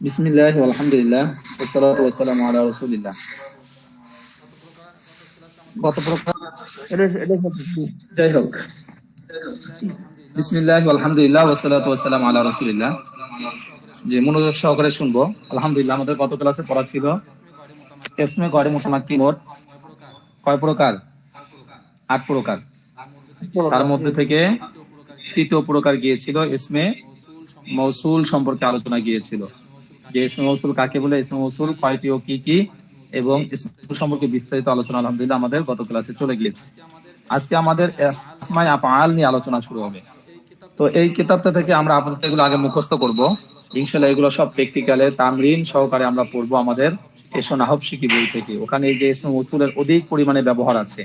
বিসমিল্লাহি আলহামদুলিল্লাহ ওয়াসসালাতু ওয়াসসালামু আলা রাসূলিল্লাহ। কত প্রকার? এটা যাই হোক, বিসমিল্লাহি আলহামদুলিল্লাহ ওয়াসসালাতু ওয়াসসালামু আলা রাসূলিল্লাহ। যে মনোযোগ সহকারে শুনবো। আলহামদুলিল্লাহ, আমাদের গত ক্লাসে পড়া ছিল ইসমে গয়রে মুতামাক্কিন মোট কয় প্রকার? 8 প্রকার। তার মধ্যে থেকে তৃতীয় প্রকার গিয়েছিল ইসমে মৌসুল সম্পর্কে আলোচনা গিয়েছিল, যে ইসমে মৌসুল কাকে বলে, ইসমে মৌসুল কয়টি ও কি কি, এবং ইসমে মৌসুল সম্পর্কে বিস্তারিত আলোচনা আলহামদুলিল্লাহ আমাদের গত ক্লাসে চলে গিয়েছে। আজকে আমাদের আসমায়ে আফআল নিয়ে আলোচনা শুরু হবে। তো এই কিতাবটা থেকে আমরা আপাতত এগুলো আগে মুখস্থ করব, ইনশাআল্লাহ এগুলো সব প্র্যাকটিক্যালে তামরিন সহকারে আমরা পড়বো আমাদের এসো নাহব শিখি বই থেকে। ওখানে এই যে ইসমে মৌসুলের অধিক পরিমাণে ব্যবহার আছে,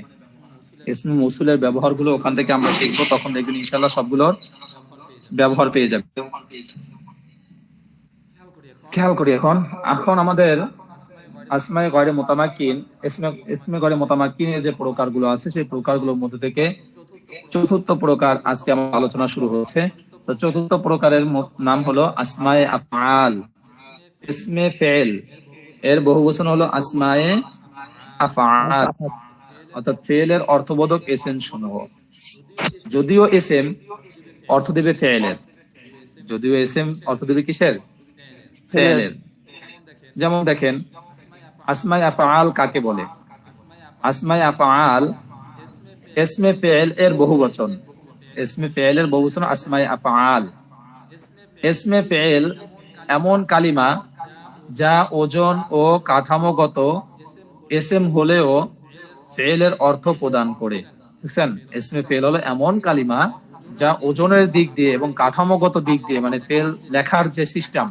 ইসমে মৌসুলের ব্যবহারগুলো ওখান থেকে আমরা শিখবো, তখন দেখবেন ইনশাআল্লাহ সবগুলোর ব্যবহার পেয়ে যাবে। খেয়াল করি এখন আমাদের আসমায়ে গয়রে মুতামাক্কিন, ইসমে গয়রে মুতামাক্কিনের যে প্রকারগুলো আছে সেই প্রকারগুলোর মধ্যে থেকে চতুর্থ প্রকার আজকে আমার আলোচনা শুরু হচ্ছে। তো চতুর্থ প্রকারের নাম হলো আসমায়ে আফআল। ইসমে ফেল এর বহুবচন হলো আসমায়ে আফআল, অর্থাৎ ফেলের অর্থবোধক এসেম সমূহ। যদিও এসেম অর্থ দেবে ফেলের, যদিও এসেম অর্থ দেবে কিসের? ফেলের। যেমন দেখেন আসমায়ে আফআল কাকে বলে? আসমায়ে আফআল ইসমে ফেল এর বহুবচন। ইসমে ফেল এর বহুবচন আসমায়ে আফআল। ইসমে ফেল এমন কালিমা যা ওজন ও কাঠামোগত এসেম হলেও ফেলের অর্থ প্রদান করে। বুঝছেন? ইসমে ফেল হলো এমন কালিমা যা ওজনের দিক দিয়ে এবং কাঠামোগত দিক দিয়ে, মানে ফেল লেখার যে সিস্টেম,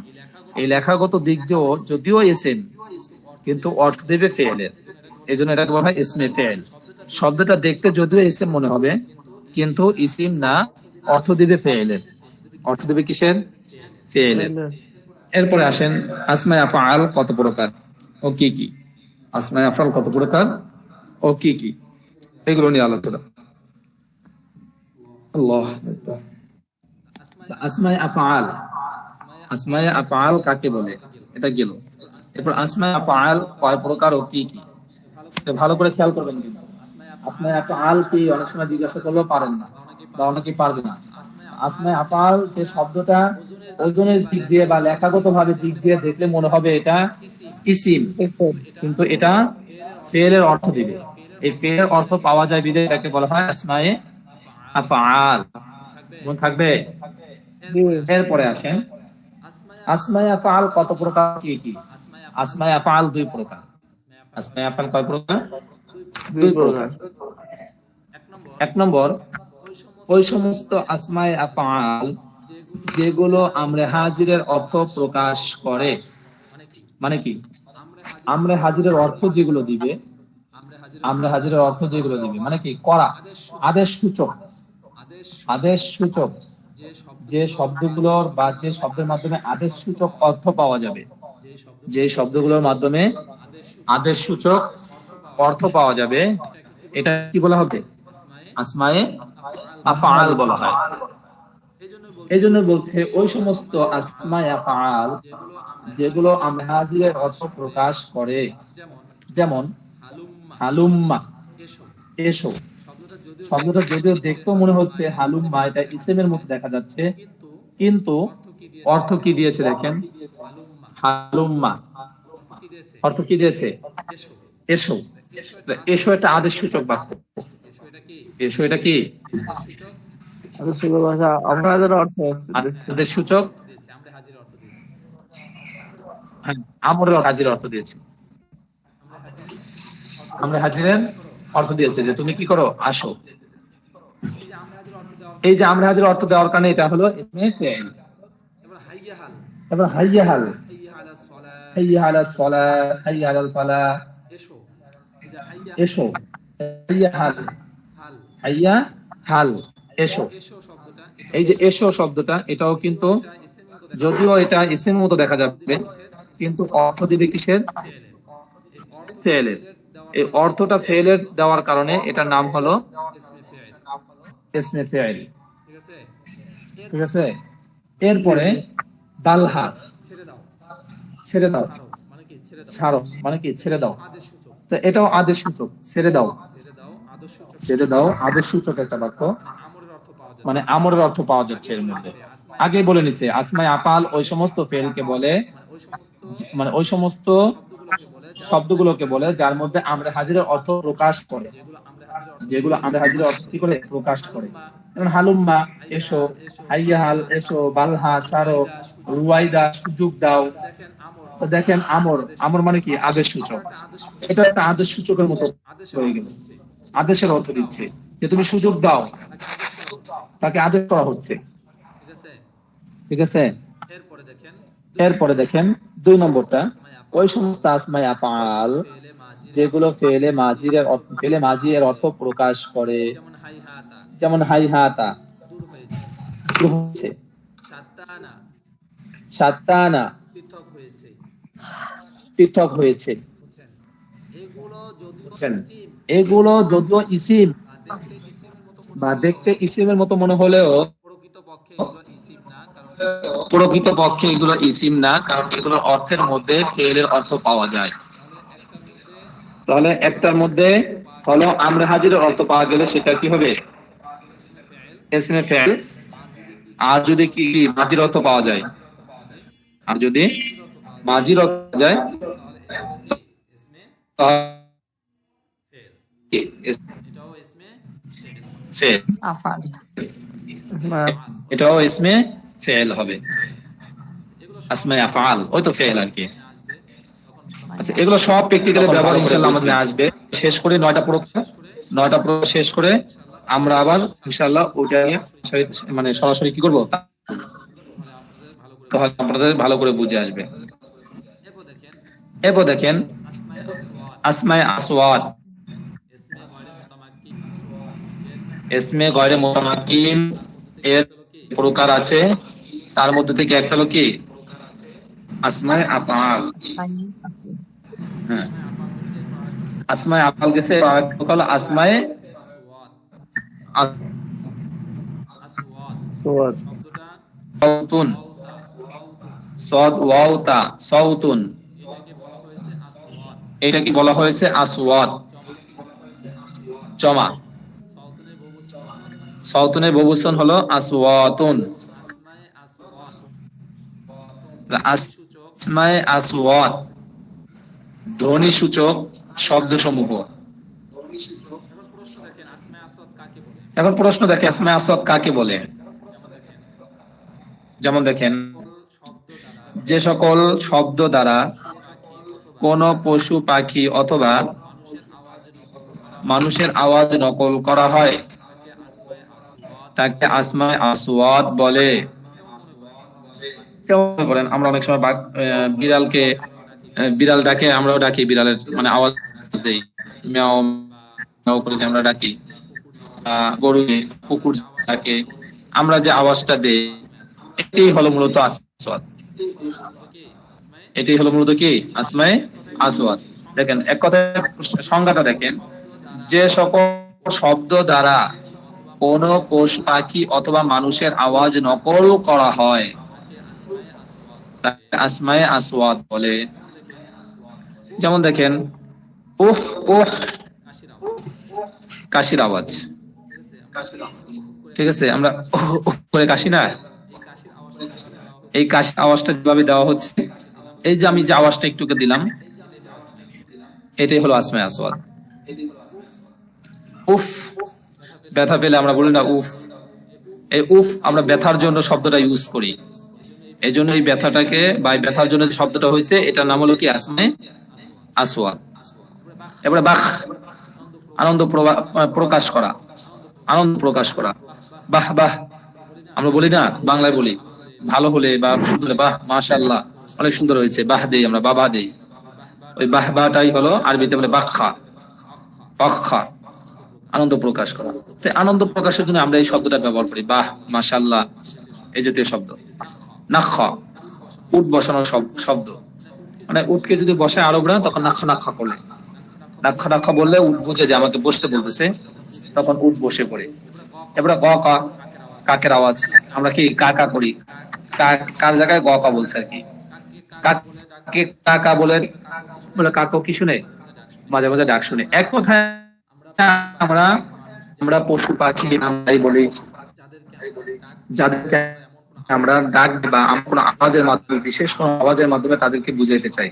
এই লেখাগত দিক দিয়েও যদিও এসেম, কিন্তু অর্থ দেবে ফেলের। এই জন্য এটাকে বলা হয় ইসমে ফেল। শব্দটা দেখতে যদিও ইসম মনে হবে, কিন্তু ইসিম না, অর্থ দিবে ফেলের। অর্থ দিবে কিসের? ফেলের। এরপরে আসেন আসমায়ে আফআল কত প্রকার ও কি কি। আসমায়ে আফআল কত প্রকার ও কি কি, এগুলো নিয়ে আলোচনা। আল্লাহ আসমায়ে আফআল, আসমায়ে আফআল কাকে বলে এটা গেল। এরপর আসমায়ে আফআল কয় প্রকার ও কি কি, ভালো করে খেয়াল করবেন। কিন্তু আসমায়ে আফআল কি অনেক সময় জিজ্ঞাসা করলেও পারেন না বা অনেকে পারবে না। আসমায়ে আফআল যে শব্দটা ওজনের দিক দিয়ে বা লেখাগত ভাবে দিক দিয়ে দেখলে মনে হবে এটা ইসিম, কিন্তু এটা ফেলের অর্থ দিবে। এই ফেলের অর্থ পাওয়া যায় বিধায় এটাকে বলা হয় আসমায়ে আফআল। মনে থাকবে? এরপরে আসেন আসমায়ে আফআল কত প্রকার কি কি। আসমায়ে আফআল 2 প্রকার। আসমায়ে আফআল কয় প্রকার? 2 প্রকার। 1 নম্বর, ওই সমস্ত আসমায়ে আফআল যেগুলো আমরে হাজিরের অর্থ প্রকাশ করে। মানে কি? আমরে হাজিরের অর্থ যেগুলো দিবে, আমরে হাজিরের অর্থ যেগুলো দিবে মানে কি? করা, আদেশ সূচক। আদেশ সূচক যে শব্দগুলোর বা যে শব্দের মাধ্যমে আদেশ সূচক অর্থ পাওয়া যাবে, যে শব্দগুলোর মাধ্যমে আদেশ সূচক অর্থ পাওয়া যাবে, এটা কি বলা হবে? আসমায়ে আফআল বলা হয়। এই জন্য বলছে ওই সমস্ত আসমায়ে আফআল যেগুলো আমরে হাজিরের অর্থ প্রকাশ করে। যেমন হালুম্মা, এসো। শব্দটা যদিও দেখতেও মনে হচ্ছে হালুম্মা, এটা ইসমের মতো দেখা যাচ্ছে, কিন্তু অর্থ কি দিয়েছে দেখেন। হালুম্মা অর্থ কি দিয়েছে? এসো। এসো একটা আদেশ সূচক বাক্য। এসো এটা কি? আদেশ সূচক। আমরের হাজির অর্থ দিয়েছে। আমরা হাজিরের অর্থ দিয়েছে যে তুমি কি করো, আসো। এই যে আমরা হাজির অর্থ দেওয়ার কারণে এটা হলো ইসমে ফেল। এবার হাইয়া হাল, হাইয়া আলাস সালাহ, হাইয়া আলাল ফালাহ, এসো। হাইয়া হাল, হাইয়া হাল, এসো। এই যে এসো শব্দটা, এটাও কিন্তু যদিও এটা ইসমের মতো দেখা যাবে, কিন্তু অর্থ দিবে কিসের? ফেলের। এই অর্থটা ফেলের দেওয়ার কারণে এটার নাম হলো ইসমে ফেল। ঠিক আছে? এরপরে দালহা, ছেড়ে দাও, ছাড়ো মানে কি ছেড়ে দাও, তো এটাও আদেশ সূচক, ছেড়ে দাও, ছেড়ে দাও আদেশ সূচক একটা বাক্য, মানে আমরের অর্থ পাওয়া যাচ্ছে এর মধ্যে। আগে বলে নিচ্ছে আসমায়ে আফআল ওই সমস্ত ফেলকে বলে, মানে ওই সমস্ত শব্দগুলোকে বলে যার মধ্যে আমরে হাজিরের অর্থ প্রকাশ করে, যেগুলো আমরে হাজিরের অর্থ কি করে প্রকাশ করে। যেমন হালুম্মা এসো, হাইয়া হাল এসো, বালহা ছাড়ো, রুয়াইদা সুযোগ দাও। তো দেখেন আমর, আমর মানে কি আদেশ সূচক, এটা একটা আদেশ সূচকের মতো হয়ে গেল, আদেশের অর্থ দিচ্ছে যে তুমি সুযোগ দাও, তাকে আদেশ করা হচ্ছে। ঠিক আছে, এরপরে দেখেন 2 নম্বরটা, ওই সমস্ত আসমায়ে আফআল যেগুলো ফেলে মাজির অর্থ, ফেলে মাজি এর অর্থ প্রকাশ করে, যেমন হাইহাতা দূর হয়েছে, সাত্তানা পৃথক হয়েছে, এগুলো যদিও ইসিম বা দেখতে ইসিমের মতো মনে হলেও প্রকৃতপক্ষে এগুলো ইসিম না, কারণ এগুলোর অর্থের মধ্যে ফেলের অর্থ পাওয়া যায়। তাহলে একটার মধ্যে হলো আমরে হাজিরের অর্থ পাওয়া গেলে সেটা কি হবে ইসমে ফেল, আর যদি কি মাজির অর্থ পাওয়া যায়, আর যদি মাজির অর্থ পাওয়া যায় এটাও ইসমে ফেল হবে, আসমায়ে আফআল ওই তো ফেল আর কি। আচ্ছা, এগুলো সব প্র্যাকটিক্যালি ব্যবহার ইনশাআল্লাহ আমাদের আসবে। শেষ করে 9টা প্রোগ্রাম শেষ করে আমরা আবার ইনশাআল্লাহ ওটা নিয়ে মানে সরাসরি কি করব, তাহলে আপনাদের ভালো করে বুঝে আসবে। এরপর দেখেন আসমায়ে আসওয়াত, ইসমে গয়রে মুতামাক্কিন এর প্রকার আছে, তার মধ্যে থেকে একটা হলো কি আসমায়ে আফআল। হ্যাঁ, আসমায়ে আফআল গেছে, হলো আসমায়ে সাউতুন, সাদ ওয়াও তা সাউতুন, এটা কি বলা হয়েছে আসওয়াত জমা, সাউতুনের বহুবচন হলো আসওয়াতুন। আসমায়ে আসওয়াত ধ্বনি সূচক শব্দ সমূহ। এখন প্রশ্ন দেখে আসমায়ে আসওয়াত কাকে বলে। যেমন দেখেন যে সকল শব্দ দ্বারা কোন পশু পাখি অথবা মানুষের আওয়াজ নকল করা হয় তাকে আসমায়ে আসওয়াত বলে। বলেন আমরা অনেক সময় বিড়ালকে, বিড়াল ডাকে, আমরাও ডাকি, বিড়ালের মানে আওয়াজ দেই, মিয়াও মিয়াও করে যে আমরা ডাকি, গরু কুকুর ডাকে, আমরা যে আওয়াজটা দেই এটাই হলো মূলত আসওয়াত, এটাই হলো মূলত কি আসমায়ে আসওয়াত। দেখেন এক কথায় সংজ্ঞাটা দেখেন, যে সকল শব্দ দ্বারা কোন পশু পাখি অথবা মানুষের আওয়াজ নকল করা হয় তাকে আসমায়ে আসওয়াত বলে। যেমন দেখেন উফ উফ কাশির আওয়াজ, ঠিক আছে, আমরা করে কাশি না, এই কাশির আওয়াজটা যেভাবে দেওয়া হচ্ছে, এই যে আমি যে আওয়াজটা একটুকে দিলাম এটাই হলো আসমায়ে আসওয়াত। উফ ব্যথা পেলে আমরা বলি না উফ, এই উফ আমরা ব্যথার জন্য শব্দটা ইউজ করি, এই জন্য এই ব্যথাটাকে বা ব্যথার জন্য যে শব্দটা হয়েছে এটার নাম হলো কি আসমায়ে আসওয়াত। এবারে বাহ আনন্দ প্রকাশ করা, আনন্দ প্রকাশ করা, বাহ বাহ আমরা বলি না, বাংলায় বলি ভালো হলে বা সুন্দর হলে বাহ মাশাআল্লাহ অনেক সুন্দর হয়েছে, বাহ দেই আমরা, বাবা দেই, ওই বাহ বাটাই হলো আরবিতে বলে বাখা, বাখা আনন্দ প্রকাশ করা। তো আনন্দ প্রকাশের জন্য আমরা এই শব্দটা ব্যবহার করি, বাহ মাশাআল্লাহ এই জাতীয় শব্দ। নাখা উট বসানোর শব্দ, মানে উটকে যদি বসে আরবরা তখন নাখা নাখা করলে, নাখা নাখা বললে উট বুঝে যে আমাকে বসতে বলতেছে, তখন উট বসে পড়ে। এবারে গ কা কাকের আওয়াজ, আমরা কি কা কা করি, কার জায়গায় গ কা বলছে আর কি, কাকে কাকা বলে, বলে কাকও কি শুনে, মাঝে মাঝে ডাক শুনে। এক কথায় আমরা আমরা পশু পাখি আমরাই বলি যাদেরকে আমরা ডাক বা কোনো আওয়াজের মাধ্যমে, বিশেষ কোনো আওয়াজের মাধ্যমে তাদেরকে বুঝাইতে চাই,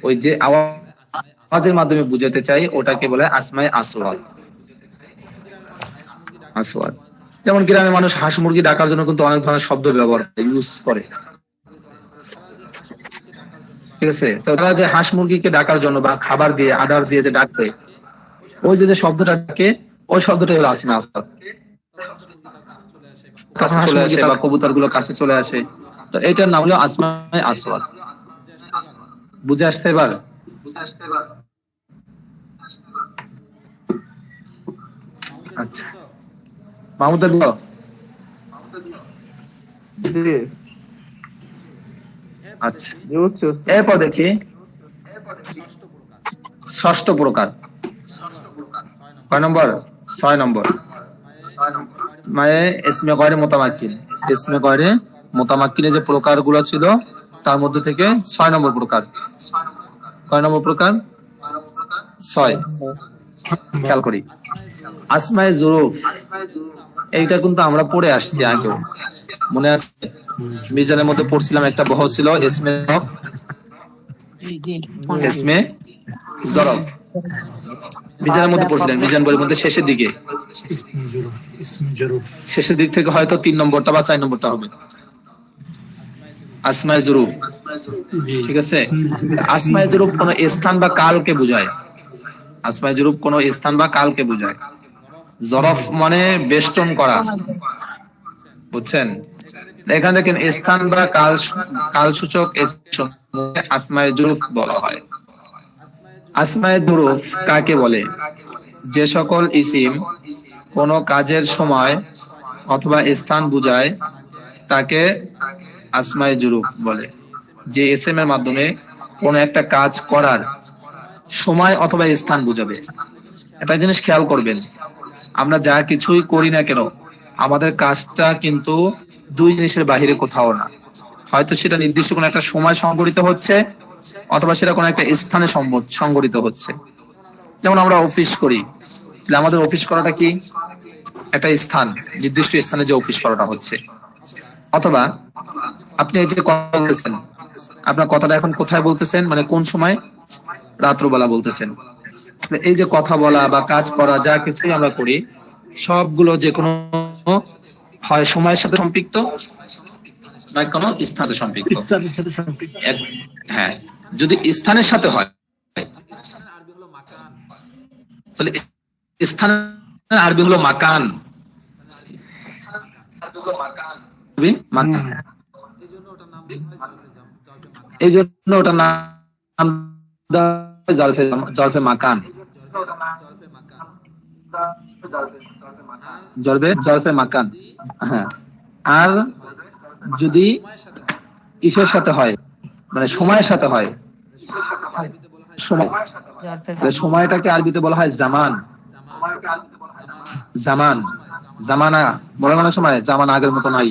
ওই যে আওয়াজের মাধ্যমে বুঝাতে চাই ওটাকে বলে আসমায়ে আসওয়াত। আসওয়াত যেমন গ্রামের মানুষ হাঁস মুরগি ডাকার জন্য কিন্তু অনেক ধরনের শব্দ ব্যবহার করে, ইউজ করে, ঠিক আছে? তো তারা যে হাঁস মুরগিকে ডাকার জন্য বা খাবার দিয়ে আদার দিয়ে যে ডাকবে, ওই যে শব্দটা ডাকে, ওই শব্দটাই হলো আসমায়ে আসওয়াত। কাছে চলে আসে বা কবুতর গুলো কাছে চলে আসে, তো এটার নাম হলো আসমায়ে আসওয়াত। বুঝে আসতে এবার? আচ্ছা মাহমুদুল বলো। আচ্ছা এরপর দেখি ষষ্ঠ প্রকার। কয় নম্বর? 6 নম্বর। মানে ইসমে গয়রে মুতামাক্কিন। ইসমে গয়রে মুতামাক্কিনের যে প্রকারগুলো ছিল তার মধ্যে থেকে 6 নম্বর প্রকার। কয় নম্বর প্রকার? 6। খেয়াল করি আসমায়ে যুরুফ, এইটা কিন্তু আমরা পড়ে আসছি আগেও, মনে আছে? মিজানের মধ্যে পড়ছিলাম, একটা বহর ছিল ইসমে যরফ। মিজানের মধ্যে পড়ছিলেন, মিজান বইয়ের মধ্যে শেষের দিকে, শেষের দিক থেকে হয়তো 3 নম্বরটা বা 4 নম্বরটা হবে আসমায়ে যুরুফ, ঠিক আছে? আসমায়ে যুরুফ কোন স্থান বা কালকে বোঝায়। আসমায়ে যুরুফ কোন স্থান বা কালকে বোঝায়। যরফ মানে বেষ্টন করা, বুঝছেন? এখানে দেখেন স্থান বা কালসূচক আসমায়ে যুরুফ বলা হয়। আসমায়ে যুরুফ কাকে বলে? যে সকল ইসিম কোন কাজের সময় অথবা স্থান বোঝায় তাকে আসমায়ে যুরুফ বলে। যে ইসিমের মাধ্যমে কোন একটা কাজ করার সময় অথবা স্থান বুঝাবে। একটা জিনিস খেয়াল করবেন, আমরা যা কিছুই করি না কেন আমাদের কাজটা কিন্তু দুই জিনিসের বাহিরে কোথাও না। হয়তো সেটা নির্দিষ্ট কোনো একটা সময় সংঘটিত হচ্ছে অথবা সেটা কোনো একটা স্থানে সংঘটিত হচ্ছে। যেমন আমরা অফিস করি, আমাদের অফিস করাটা কি একটা স্থান, নির্দিষ্ট স্থানে যে অফিস করাটা হচ্ছে। অথবা আপনি এই যে কথা বলতেছেন, আপনার কথাটা এখন কোথায় বলতেছেন, মানে কোন সময়? রাত্রবেলা বলতেছেন। এই যে কথা বলা বা কাজ করা যা কিছুই আমরা করি সবগুলো যে কোনো হয় সময়ের সাথে সম্পৃক্ত না কোনো স্থানের সম্পৃক্ত। হ্যাঁ, যদি স্থানের সাথে হয় তাহলে স্থানের আরবি হলো মাকান। এই জন্য ওটার নাম জরফে মাকান, জরফে মাকান। হ্যাঁ, আর যদি কিসের সাথে হয়, মানে সময়ের সাথে হয়, সময়টাকে আরবিতে বলা হয় জামান। জামান, জামানা বলে মানে সময়, জামান আগের মতো নাই,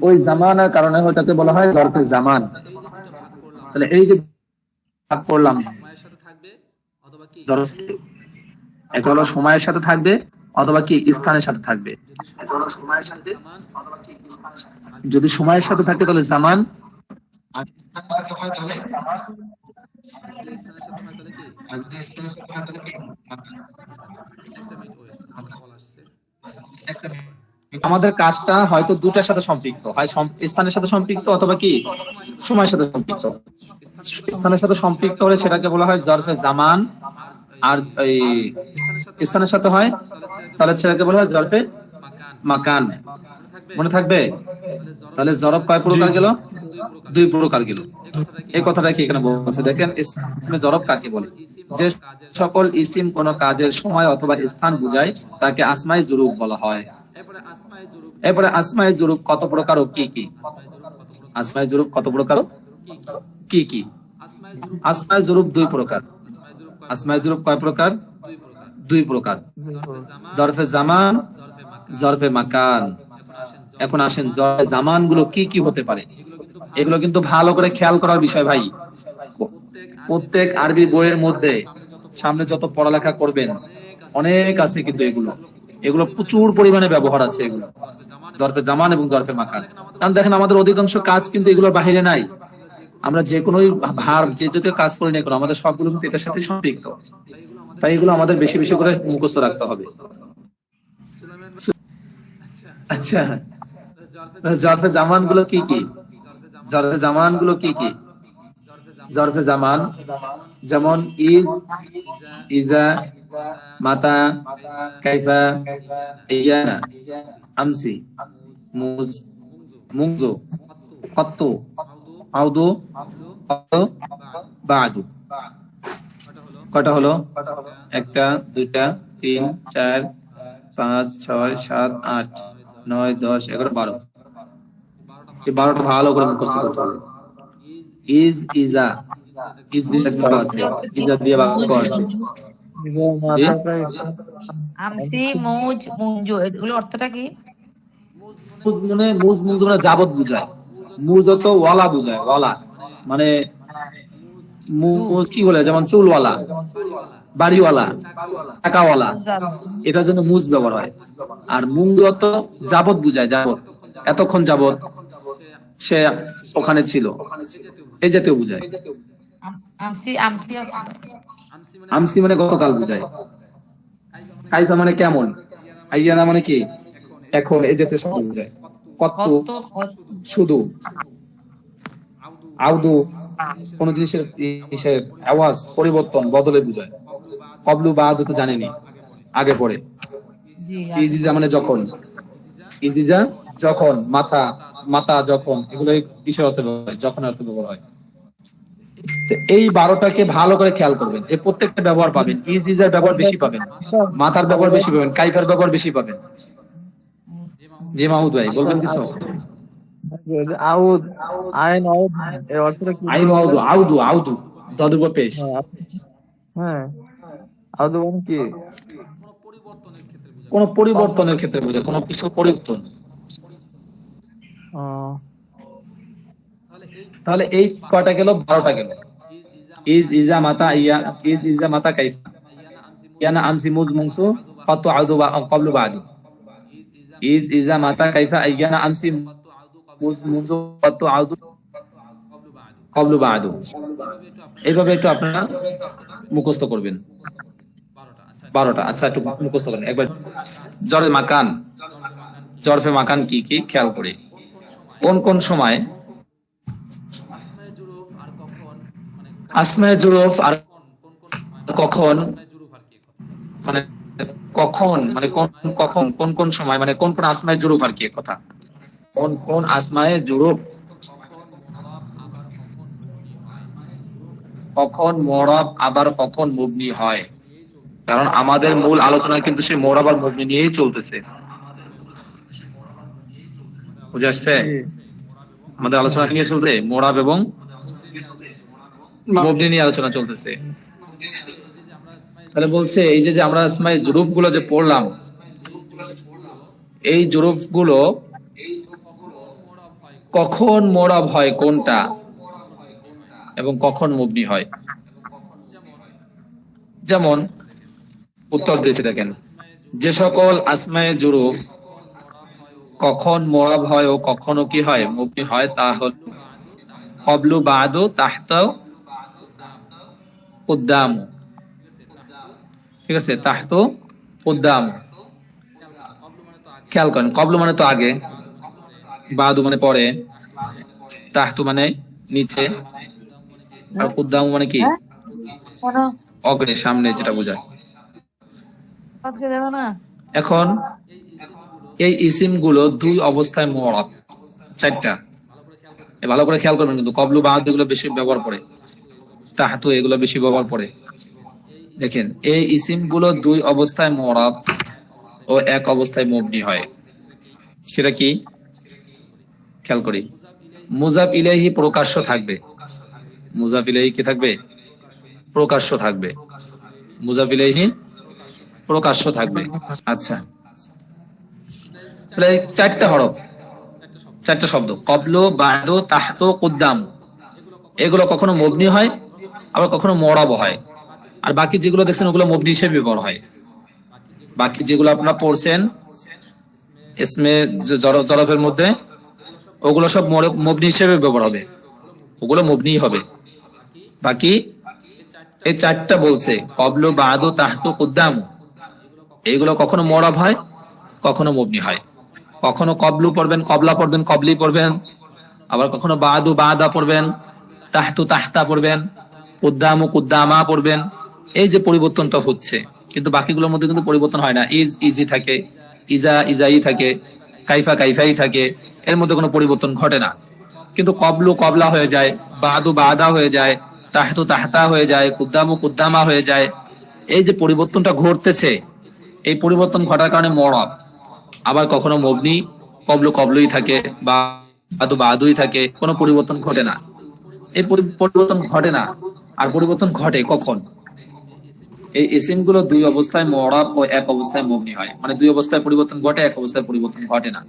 ওই জামানার কারণে ওটাকে বলা হয় জরফে জামান। তাহলে এই যে ভাগ করলাম, এটা হলো সময়ের সাথে থাকবে অথবা কি স্থানের সাথে থাকবে। যদি সময়ের সাথে থাকে তাহলে জামান, আমাদের কাজটা হয়তো দুটার সাথে সম্পৃক্ত, হয় স্থানের সাথে সম্পৃক্ত অথবা কি সময়ের সাথে সম্পৃক্ত। স্থানের সাথে সম্পৃক্ত হলে সেটাকে বলা হয় জরফে জামান, আর এই স্থানের সাথে হয় তাহলে সেটাকে বলা হয় জরফে মাকান। মনে থাকবে? তাহলে জরফ কয় প্রকার গেল? 2 প্রকার গেল। এই কথাটা কি এখানে বলছে দেখেন, ইসমে জরফ কাকে বলে? যে সকল ইসিম কোন কাজের সময় অথবা স্থান বোঝায় তাকে আসমায়ে যুরুফ বলা হয়। এরপরে আসমায়ে যুরুফ কত প্রকার ও কি কি? আসমায়ে যুরুফ কত প্রকার ও কি কি? আসমায়ে যুরুফ 2 প্রকার। আসমায়ে যুরুফ কয় প্রকার? 2 প্রকার, জরফে জামান, জরফে মাকান। এখন আসেন জরফে জামান গুলো কি কি হতে পারে? এগুলো কিন্তু ভালো করে খেয়াল করার বিষয় ভাই। প্রত্যেক আরবি বইয়ের মধ্যে সামনে যত পড়ালেখা করবেন অনেক আছে, কিন্তু এগুলো এগুলো প্রচুর পরিমাণে ব্যবহার আছে এগুলো, জরফে জামান এবং জরফে মাকান। কারণ দেখেন আমাদের অধিকাংশ কাজ কিন্তু এগুলোর বাহিরে নাই। আমরা যে কোনো ভার যে জাতীয় কাজ করি না কেন আমাদের সবগুলো কিন্তু এটার সাথে সম্পৃক্ত। তাই এগুলো আমাদের বেশি বেশি করে মুখস্থ রাখতে হবে। আচ্ছা, জরফে জামান গুলো কি কি? জরফে জামান গুলো কি কি? জরফে জামান যেমন ইজ, ইজা, মাতা, কাইফা, ইয়ানা, আমসি, মুজ, মুংজু, কত্তু, আউদু, বাদু। কয়টা হলো? 1 টা 2 টা 3 4 5 6 7 8 9 10 11 12। এই 12টা ভালো করে মুখস্থ করতে হবে। ইজ, ইজা, ইজ দিয়ে বাক্য আছে, ইজা দিয়ে বাক্য আছে। জি, আমসি, মৌজ, মুঞ্জু, এগুলো অর্থটা কি? মুজ মানে যাবত বুঝায়। মুজ তো ওয়ালা বুঝায়, ওয়ালা মানে মুজ কি বলে, যেমন চুলওয়ালা, বাড়িওয়ালা, টাকাওয়ালা, এটার জন্য মুজ ব্যবহার হয়। আর মুঞ্জ তো যাবত বুঝায়, যাবত, এতক্ষণ যাবত সে ওখানে ছিল, এই জাতীয় বুঝায়। আমসি, আমসি, আমসি মানে গতকাল বুঝায়। কাইফা মানে কেমন, আইয়ানা মানে কি এখন, এই জাতীয় শব্দ বুঝায়। কত্তু শুধু, আউদু কোন জিনিসের আওয়াজ পরিবর্তন বদলে বুঝায়। কবলু বাদু তো জানেনি, আগে পরে। ইজিজা মানে যখন, ইজিজা যখন, মাথা, মাথা যখন, এগুলো কিসের অর্থে ব্যবহার হয়? যখন অর্থে ব্যবহার হয়। এই 12টাকে ভালো করে খেয়াল করবেন, এই প্রত্যেকটা ব্যবহার পাবেন। ইজিজার ব্যবহার বেশি পাবেন, মাথার ব্যবহার বেশি পাবেন, কাইফার ব্যবহার বেশি পাবেন। জি মাহমুদ ভাই বলবেন কিছু? আউদ, আইন আউদ, এর অর্থটা কি? আইন আউদু, আউদু আউদু দদুব পেশ। হ্যাঁ, আউদ মানে কি? কোন পরিবর্তনের ক্ষেত্রে বোঝায়, কোন কিছু পরিবর্তন। তাহলে এই কয়টা গেল? 12টা গেল। ইজ, ইজা, মাতা, ইয়া, ইজ, ইজা, মাতা, কাইফা, ইয়ানা, আমসি, মুজ, মুংসু, কত্তু, আউদু, ক্বাবলু, বাদু। ইজ, ইজা, মাতা, কাইফা, ইয়ানা, আমসি, মুজ, মুংসু, কত্তু, আউদু, ক্বাবলু, বাদু। এইভাবে একটু আপনারা মুখস্থ করবেন 12টা। আচ্ছা, একটু মুখস্থ করেন একবার। জরফে মাকান, জরফে মাকান কি কি খেয়াল করি। কোন কোন সময় আসমায়ে জুরুফ আর কখন, মানে কখন মানে কোন কখন, কোন কোন সময়, মানে কোন কোন আসমায়ে জুরুফ আর কি কথা, কোন কোন আসমায়ে জুরুফ কখন মুরাব আবার কখন মুবনি হয়। কারণ আমাদের মূল আলোচনা কিন্তু সেই মুরাব আর মুবনি নিয়েই চলতেছে, বুঝে আসছে? আমাদের আলোচনা নিয়ে চলছে মুরাব এবং মুবনি নিয়ে আলোচনা চলতেছে। তাহলে বলছে এই যে আমরা আসমায়ে জুরুফ গুলো যে পড়লাম, এই জুরুফ গুলো কখন মুরাব হয় কোনটা, এবং কখন মুবনি হয়। যেমন উত্তর দিয়েছে দেখেন, যে সকল আসমায়ে জুরুফ কখন মুরাব হয় ও কখনো কি হয়, মুবনি হয়, তা হল ক্বাবলু, বাদু, তাহতা, কুদ্দাম। ঠিক আছে, তাহতু, কুদ্দাম। খেয়াল করেন, ক্বাবলু মানে তো আগে, বাদু মানে পরে, তাহতু মানে নিচে, আর কুদ্দাম মানে কি অগ্রে, সামনে, যেটা বোঝায়। এখন এই ইসিম গুলো 2 অবস্থায় মুরাব, 4টা। ভালো করে খেয়াল করবেন, কিন্তু ক্বাবলু, বাদু এগুলো বেশি ব্যবহার করে, তাহতু এগুলো বেশি ব্যবহার করে। দেখেন এই ইসিম গুলো 2 অবস্থায় মুরাব ও 1 অবস্থায় মুবনি হয়। সেটা কি খেয়াল করি। মুজাফ ইলাইহি প্রকাশ্য থাকবে, মুজাফ ইলাইহি কি থাকবে? প্রকাশ্য থাকবে, মুজাফ ইলাইহি প্রকাশ্য থাকবে। আচ্ছা, তাহলে 4টা হরফ, চারটা শব্দ, কবলো, বাদো, তাহতো, কুদ্দাম, এগুলো কখনো মবনি হয়, আবার কখনো মরাব হয়। আর বাকি যেগুলো দেখছেন ওগুলো মবনি হিসেবে ব্যবহার হয়। বাকি যেগুলো আপনারা পড়ছেন ইসমে জরফের মধ্যে, ওগুলো সব মবনি হিসেবে ব্যবহার হবে, ওগুলো মবনি হবে। বাকি এই চারটা বলছে কবলো, বাদো, তাহতো, কুদ্দাম, এইগুলো কখনো মরাব হয়, কখনো মবনি হয়। কখনো কবলু পড়বেন, কবলা পড়বেন, কবলি পড়বেন, আবার কখনো বাদু, বাদা পড়বেন, তাহতু, তাহতা পড়বেন, কুদ্দামু, কুদ্দামা পড়বেন। এই যে পরিবর্তনটা হচ্ছে, কিন্তু বাকিগুলোর মধ্যে কিন্তু পরিবর্তন হয় না। ইজ ইজি থাকে, ইজা ইজাই থাকে, কাইফা কাইফাই থাকে, এর মধ্যে কোনো পরিবর্তন ঘটে না। কিন্তু কবলু কবলা হয়ে যায়, বাদু বাদা হয়ে যায়, তাহতু তাহতা হয়ে যায়, কুদ্দামু কুদ্দামা হয়ে যায়। এই যে পরিবর্তনটা ঘটতেছে, এই পরিবর্তন ঘটার কারণে মরব। আবার কখনো মবনি, কবলু কবলুই থাকে, বা বাদু বাদুই থাকে, কোনো পরিবর্তন ঘটে না। এই পরিবর্তন ঘটে না। আর পরিবর্তন ঘটে কখন? এই ইসিম গুলো দুই অবস্থায় মরাব ও এক অবস্থায় মবনি হয়, মানে দুই অবস্থায় পরিবর্তন ঘটে, এক অবস্থায় পরিবর্তন ঘটে না।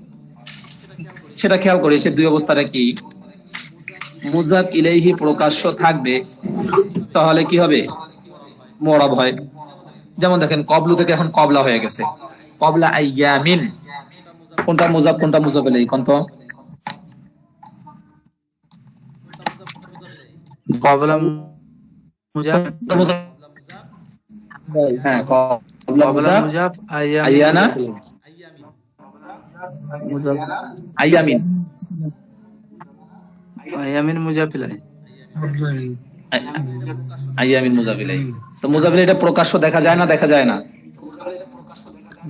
সেটা খেয়াল করি, সে দুই অবস্থাটা কি? মুজাফ ইলাইহি প্রকাশ্য থাকবে, তাহলে কি হবে? মরাব হয়। যেমন দেখেন কবলু থেকে এখন কবলা হয়ে গেছে, কবলা আইয়ামিন। কোনটা মুজাফ কোনটা মুজাফ ইলাইহি কোন তো? কবলা মুজাফ, কোনটা মুজাফ? হ্যাঁ, কবলা কবলা মুজাফ, মুজাফ, আইয়ামিন আইয়ানা, মুজাফ আইয়ামিন, আইয়ামিন মুজাফিলাই। আইয়ামিন মুজাফ ইলাইহি। তো মুজাফ ইলাইহি এটা প্রকাশ্য দেখা যায় না? দেখা যায় না?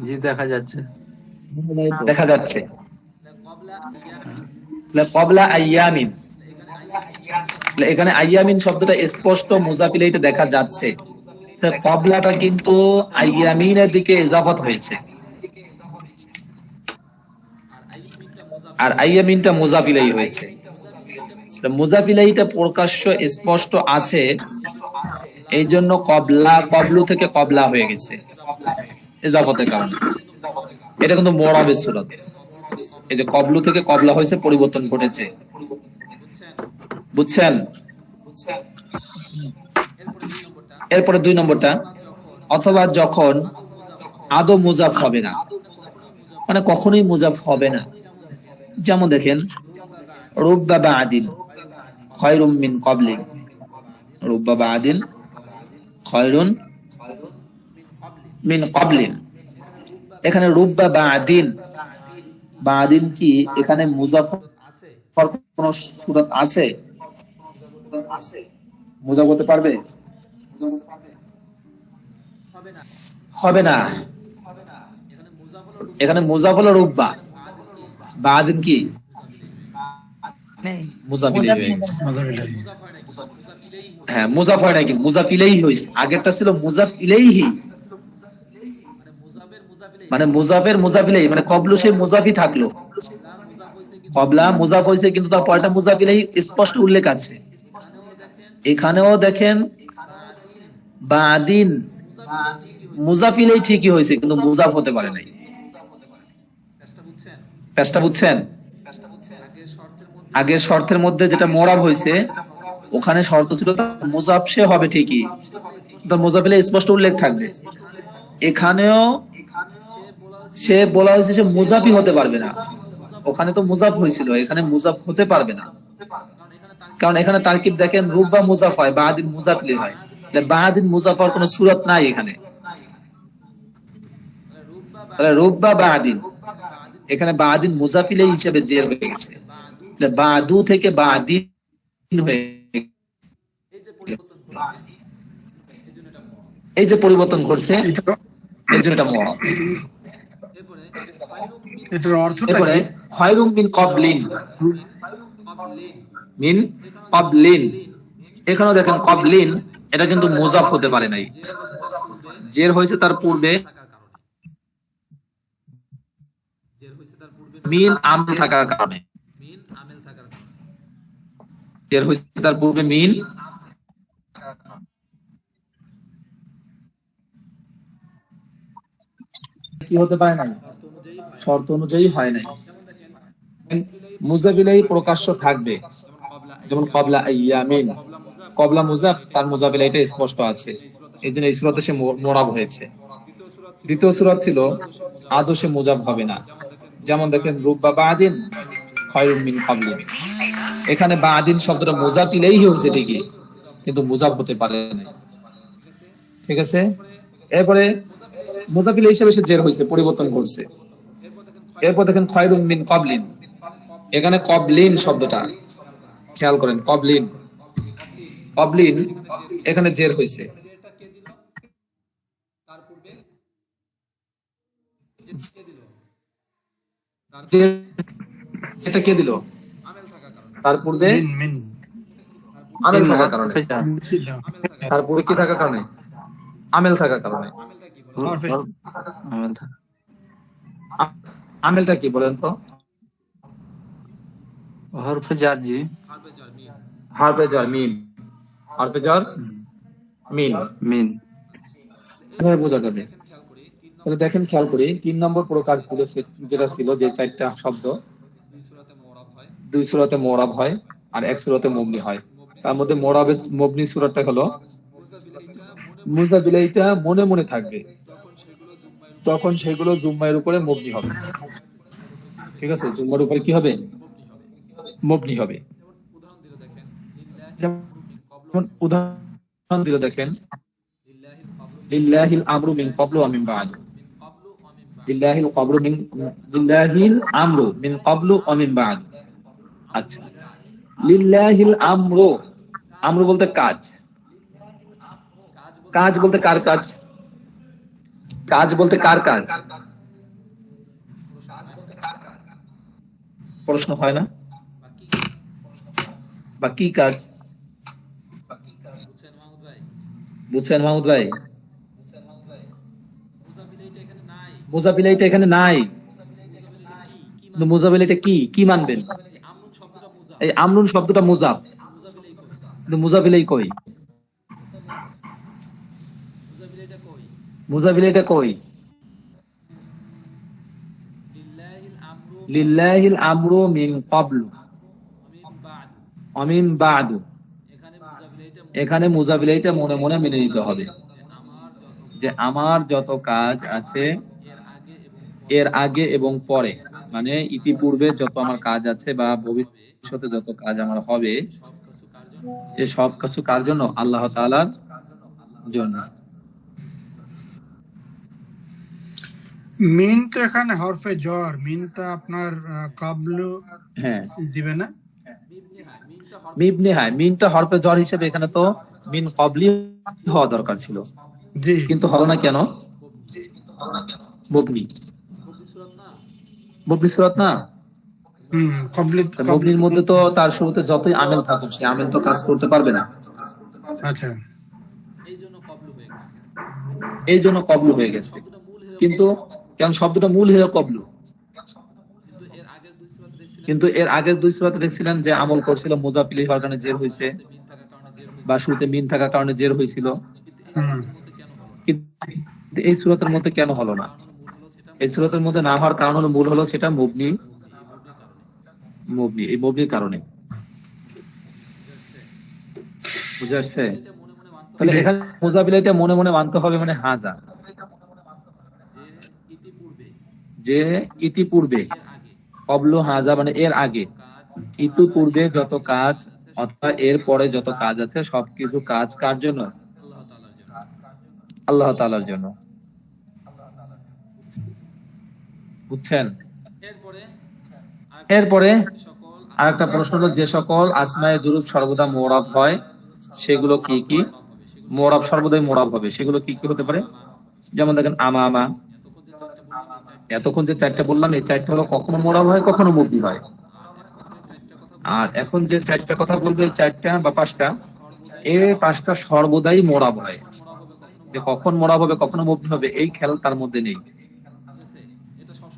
জি দেখা যাচ্ছে। দেখা যাচ্ছে। কবলা আইয়ামিন, এখানে আইয়ামিন শব্দটা স্পষ্ট মুজাফ ইলাইহিতে দেখা যাচ্ছে। কবলাটা কিন্তু আইয়ামিনের দিকে ইজাফত হয়েছে, আর আইয়ামিনটা মুজাফ ইলাইহি হয়েছে। মুজাফ ইলাইহিটা প্রকাশ্য স্পষ্ট আছে, এই জন্য কবলা কবলু থেকে কবলা হয়ে গেছে ইজাফতের কারণে। এটা কিন্তু মুরাবের সূরত। এই যে কবলু থেকে কবলা হয়েছে, পরিবর্তন ঘটেছে, বুঝছেন? এরপরে দুই নম্বরটা, অথবা যখন আদৌ মুজাফ হবে না, মানে কখনোই মুজাফ হবে না। যেমন দেখেন রুব্বা বাদিন খায়রুম মিন ক্বাবলিন, রুব্বা বাদিন খায়রুন মিন ক্বাবলিন। এখানে রুব্বা বাদিন, বাদিন কি এখানে মুজাফ হওয়ার কোন সূরত আছে? মুজাফ হতে পারবে? হবে না। এখানে মুজাফ হলো রুব্বা, বাদিন কি नहीं মুজাফ मुजफ ইলাইহি। হ্যাঁ, মুজাফ হয় নাকি? মুজাফ ইলাইহি হইছে। আগেরটা ছিল মুজাফ ইলাইহি, মানে মুজাফের মুজাফ ইলাইহি, মানে কবলু সেই মুজাফই থাকলো, কবলা মুজাফ হয়েছে, কিন্তু তার পরেরটা মুজাফ ইলাইহি স্পষ্ট উল্লেখ আছে। এখানেও দেখেন বাদিন মুজাফ ইলাইহি ঠিকই হয়েছে, কিন্তু মুজাফ হতে পারে নাই। পেশটা বুঝছেন? আগের শর্তের মধ্যে যেটা মোরাব হয়েছে, ওখানে শর্ত ছিল মুজাফ সে হবে ঠিকই, তো মুজাফ ইলাইহি স্পষ্ট উল্লেখ থাকবে। এখানেও সে বলা হয়েছে সে মুজাফই হতে পারবে না, ওখানে তো মুজাফ হয়েছিল, এখানে মুজাফ হতে পারবে না। কারণ এখানে তারকিব দেখেন, রুব্বা মুজাফ হয়, বাদিন মুজাফ ইলাইহি হয়, বাদিন মুজাফ হওয়ার কোনো সূরত নাই এখানে। তাহলে রুব্বা বাদিন, এখানে বাদিন মুজাফ ইলাইহি হিসেবে জের হয়ে গেছে, বাদু থেকে বাদিন হয়ে, এই যে পরিবর্তন করছে, এই জন্য এটা মুরাব। এটার অর্থটা এরপরে কি? খায়রুম মিন ক্বাবলিন, মিন ক্বাবলিন, এখানেও দেখেন ক্বাবলিন এটা কিন্তু মুজাফ হতে পারে নাই, জের হয়েছে তার পূর্বে, মিন আমেল থাকার কারণে, জের হয়েছে তার পূর্বে মিন, কি হতে পারে নাই? শর্ত অনুযায়ী হয় নাই। মুজাফ ইলাইহি প্রকাশ্য থাকবে, যেমন ক্বাবলা আইয়ামিন, ক্বাবলা মুজাফ, তার মুজাফ ইলাইহিটা স্পষ্ট আছে, এই জন্য এই সূরাতে সে মুরাব হয়েছে। দ্বিতীয় সূরা ছিল আদৌ সে মুজাফ হবে না, যেমন দেখেন রুব্বা বাদিন খায়রুম মিন ক্বাবলিন, এখানে বাদিন শব্দটা মুজাফ ইলাইহি হয়েছে ঠিকই, কিন্তু মুজাফ হতে পারে না। ঠিক আছে, এরপরে মুজাফ ইলাইহি হিসেবে সে জের হয়েছে, পরিবর্তন করছে। এরপর দেখেন খায়রুম মিন ক্বাবলিন, এখানে ক্বাবলিন শব্দটা খেয়াল করেন, ক্বাবলিন, ক্বাবলিন এখানে জের হয়েছে। যেটা কে দিল তার পূর্বে আমেল থাকার কারণে, তার পূর্বে কি থাকার কারণে, আমেল থাকার কারণে। আমেল থাকা। আমেলটা কি বলেন তো? হরফে জার জি। হারফে জার মিম, হারফে জার মিম, মিন। এভাবে বোঝা যাবে। তাহলে দেখেন খেয়াল করি 3 নম্বর প্রকার ছিল যেটা ছিল যে 4টা শব্দ দুই সূরাতে মুরাব হয় আর এক সূরাতে মবনি হয়। তার মধ্যে মুরাবে মবনি সূরাটা হলো মুজাফ ইলাইহিটা মনে মনে থাকবে, তখন সেগুলো জুম্মার উপরে মবনি হবে। ঠিক আছে, জুম্মার উপরে কি হবে, মবনি হবে। যেমন উদাহরণ দিল দেখেন লিল্লাহিল আমরু মিন ক্বাবলু ওয়া মিন বা'দু, লিল্লাহিল আমরু মিন ক্বাবলু ওয়া মিন বা'দু। আচ্ছা, লিল্লাহিল আমরু, আমরু বলতে কাজ, কাজ বলতে কার কাজ, কাজ বলতে কার কাজ, প্রশ্ন হয় না, বা কি কাজ, বুঝছেন মাহমুদ ভাই? মুজাফ ইলাইহিটা এখানে নাই, মুজাফ ইলাইহিটা কি কি মানবেন? এই আমরুন শব্দটা মুজাফ, কিন্তু মুজাফ ইলাইহি কই, মুজাফ ইলাইহিটা কই? লিল্লাহিল আমরু মিন ক্বাবলু ওয়া মিন বা'দু, এখানে মুজাফ ইলাইহিটা মনে মনে মেনে নিতে হবে যে আমার যত কাজ আছে এর আগে এবং পরে, মানে ইতিপূর্বে যত আমার কাজ আছে বা ভবিষ্যতে যত কাজ আমার হবে, এ সব কিছু কার জন্য? আল্লাহ তাআলার জন্য। মিন তো এখানে হরফে জ্বর, মিনটা আপনার কাবলু হ্যাঁ দিবে না? মিবনি, হ্যাঁ মিনটা হরফে জ্বর হিসেবে এখানে তো মিন ক্বাবলি হওয়া দরকার ছিল, জি, কিন্তু হলো না কেন? মবনি, মবনি সূরাত না, কমপ্লিট। মবনির মধ্যে তো তার শুরুতে যতই আমেল থাকুক সে আমেল তো কাজ করতে পারবে না, আচ্ছা, এই জন্য কবলু হয়ে গেছে। কিন্তু কারণ শব্দটা মূল হয়ে কবলু, কিন্তু এর আগের দুই সূরাতে দেখছিলেন যে আমল করছিল মুজাফ ইলাইহি হওয়ার কারণে জের হয়েছে, বা শুরুতে মিন থাকার কারণে জের হয়েছিল, কিন্তু এই সূরাতের মধ্যে কেন হলো না? এই সূরাতের মধ্যে না হওয়ার কারণ হলো, মূল হলো সেটা মবনি, মবনি, এই মবনির কারণে। বুঝা যাচ্ছে? তাহলে এখানে মুজাফ ইলাইহিটা মনে মনে মানতে হবে, মানে হাজা, যে ইতিপূর্বে, ক্বাবলু হাজা মানে এর আগে, ইতিপূর্বে যত কাজ অথবা এর পরে যত কাজ আছে সবকিছু কাজ কার জন্য? আল্লাহ তাআলার জন্য। বুঝছেন? এরপরে আরেকটা প্রশ্ন হলো যে সকল আসমায়ে জুরুফ সর্বদা মুরাব হয় সেগুলো কি কি? মুরাব সর্বদাই মুরাব হবে, সেগুলো কি কি হতে পারে? যেমন দেখেন আমামা, এতক্ষণ যে 4টা বললাম এই 4টা হলো কখনো মুরাব হয় কখনো মুবনি হয়, আর এখন যে 4টা কথা বলবো এই 4টা বা 5টা, এই 5টা সর্বদাই মুরাব হয়, যে কখন মুরাব হবে কখনো মুবনি হবে এই খেয়াল তার মধ্যে নেই।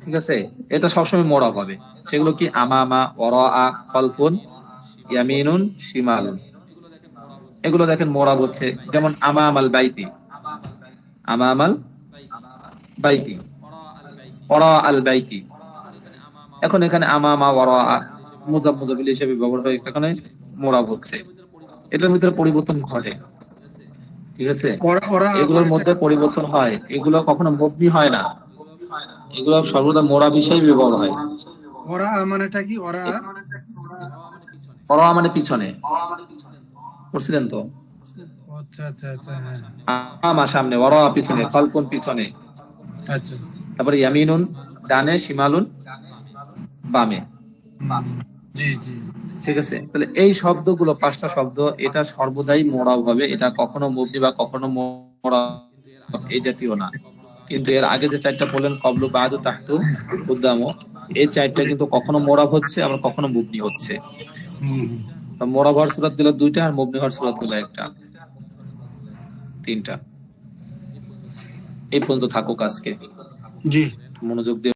ঠিক আছে, এটা সবসময় মুরাব হবে। সেগুলো কি? আমামা, ওয়ারাআ, খালফুন, ইয়ামিনুন, শিমালুন, এগুলো দেখেন মুরাব হচ্ছে। যেমন আমামাল বাইতি, আমামাল বাইতি, ওয়ারাআল বাইতি, এখন এখানে আমামা ওয়ারাআ মুজাফ মুজাফিল হিসেবে ব্যবহার হয়ে এখানে মোরাব হচ্ছে, এটার ভিতরে পরিবর্তন ঘটে। ঠিক আছে, ওরা এগুলোর মধ্যে পরিবর্তন হয়, এগুলো কখনো মবনি হয় না, এগুলো সর্বদা মোরাব হিসেবে ব্যবহার হয়। ওরা মানেটা কি? ওরা ওরা মানে পিছনে বুঝছিলেন তো, আচ্ছা আচ্ছা আচ্ছা, হ্যাঁ আমার সামনে, ওরা পিছনে, খালফুন পিছনে, আচ্ছা, তারপরে ইয়ামিনুন ডানে, শিমালুন বামে। জি জি, ঠিক আছে, তাহলে এই শব্দগুলো 5টা শব্দ, এটা সর্বদাই মোরাব হবে, এটা কখনো মুবনি বা কখনো মোরাব এই জাতীয় না। কিন্তু এর আগে যে 4টা বললেন, কবলু, বাদু, তাহতু, কুদ্দামু, এই 4টা কিন্তু কখনো মোরাব হচ্ছে, আবার কখনো মুবনি হচ্ছে। তো মোরাব হওয়ার সূরত দিল 2টা, আর মুবনি হওয়ার সূরত দিল 1টা, 3টা। এই পর্যন্ত থাকুক আজকে, জি। মনোযোগ দিয়ে